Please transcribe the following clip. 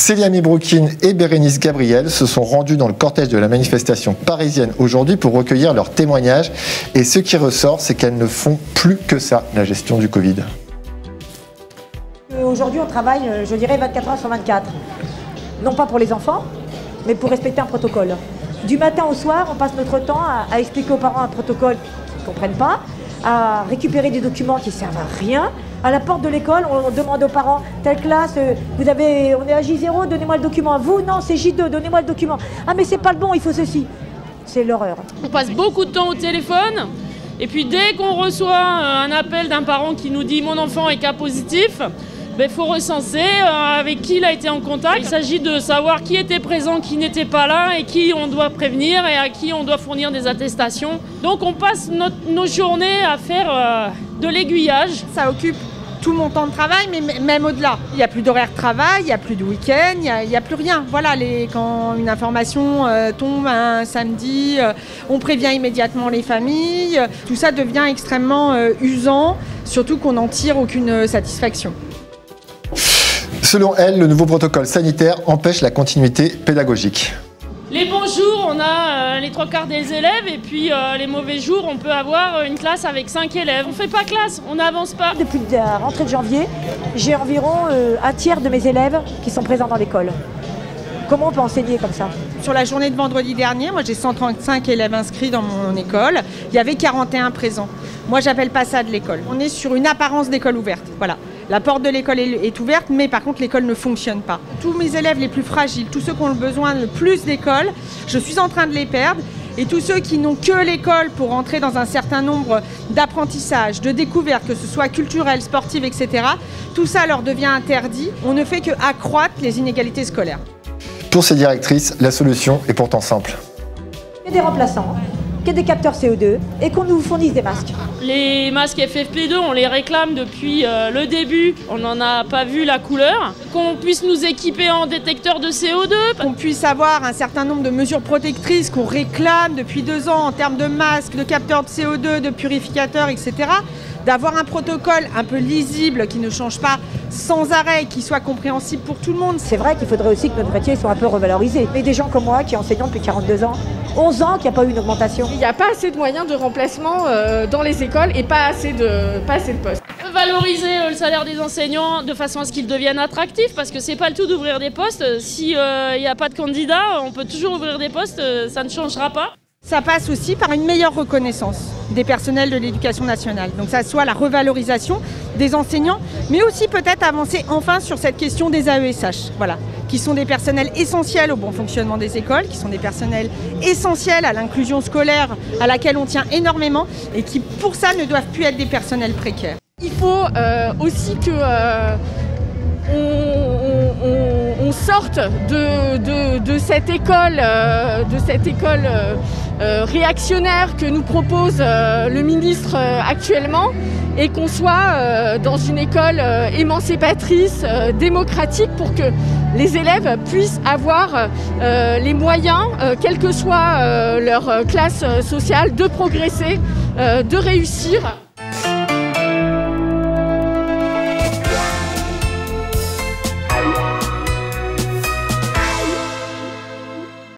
Célia Mebroukine et Bérénice Gabriel se sont rendus dans le cortège de la manifestation parisienne aujourd'hui pour recueillir leurs témoignages. Et ce qui ressort, c'est qu'elles ne font plus que ça, la gestion du Covid. Aujourd'hui, on travaille, je dirais, 24 heures sur 24. Non pas pour les enfants, mais pour respecter un protocole. Du matin au soir, on passe notre temps à expliquer aux parents un protocole qu'ils ne comprennent pas, à récupérer des documents qui ne servent à rien. À la porte de l'école, on demande aux parents, telle classe, on est à J0, donnez-moi le document. Vous, non, c'est J2, donnez-moi le document. Ah, mais c'est pas le bon, il faut ceci. C'est l'horreur. On passe beaucoup de temps au téléphone, et puis dès qu'on reçoit un appel d'un parent qui nous dit « mon enfant est cas positif », il faut recenser avec qui il a été en contact. Il s'agit de savoir qui était présent, qui n'était pas là et qui on doit prévenir et à qui on doit fournir des attestations. Donc on passe nos journées à faire de l'aiguillage. Ça occupe tout mon temps de travail, mais même au-delà. Il n'y a plus d'horaire de travail, il n'y a plus de week-end, il n'y a plus rien. Voilà, quand une information tombe un samedi, on prévient immédiatement les familles. Tout ça devient extrêmement usant, surtout qu'on n'en tire aucune satisfaction. Selon elle, le nouveau protocole sanitaire empêche la continuité pédagogique. Les bons jours, on a les 3/4 des élèves et puis les mauvais jours, on peut avoir une classe avec 5 élèves. On ne fait pas classe, on n'avance pas. Depuis la rentrée de janvier, j'ai environ un tiers de mes élèves qui sont présents dans l'école. Comment on peut enseigner comme ça? Sur la journée de vendredi dernier, moi j'ai 135 élèves inscrits dans mon école. Il y avait 41 présents. Moi j'appelle pas ça de l'école. On est sur une apparence d'école ouverte. Voilà. La porte de l'école est ouverte, mais par contre l'école ne fonctionne pas. Tous mes élèves les plus fragiles, tous ceux qui ont le besoin le plus d'école, je suis en train de les perdre. Et tous ceux qui n'ont que l'école pour entrer dans un certain nombre d'apprentissages, de découvertes, que ce soit culturelles, sportives, etc., tout ça leur devient interdit. On ne fait qu'accroître les inégalités scolaires. Pour ces directrices, la solution est pourtant simple. Il y a des remplaçants, qu'il y ait des capteurs CO2 et qu'on nous fournisse des masques. Les masques FFP2, on les réclame depuis le début. On n'en a pas vu la couleur. Qu'on puisse nous équiper en détecteur de CO2. Qu'on puisse avoir un certain nombre de mesures protectrices qu'on réclame depuis 2 ans en termes de masques, de capteurs de CO2, de purificateurs, etc. D'avoir un protocole un peu lisible qui ne change pas sans arrêt, qui soit compréhensible pour tout le monde. C'est vrai qu'il faudrait aussi que notre métier soit un peu revalorisé. Mais des gens comme moi qui enseignent depuis 42 ans, 11 ans qu'il n'y a pas eu une augmentation. Il n'y a pas assez de moyens de remplacement dans les écoles et pas assez de postes. Valoriser le salaire des enseignants de façon à ce qu'ils deviennent attractifs, parce que c'est pas le tout d'ouvrir des postes. Si il n'y a pas de candidats, on peut toujours ouvrir des postes, ça ne changera pas. Ça passe aussi par une meilleure reconnaissance des personnels de l'éducation nationale. Donc ça soit la revalorisation des enseignants, mais aussi peut-être avancer enfin sur cette question des AESH, voilà, qui sont des personnels essentiels au bon fonctionnement des écoles, qui sont des personnels essentiels à l'inclusion scolaire à laquelle on tient énormément et qui pour ça ne doivent plus être des personnels précaires. Il faut aussi que on sorte de cette école, réactionnaire que nous propose le ministre actuellement et qu'on soit dans une école émancipatrice, démocratique pour que les élèves puissent avoir les moyens, quelle que soit leur classe sociale, de progresser, de réussir.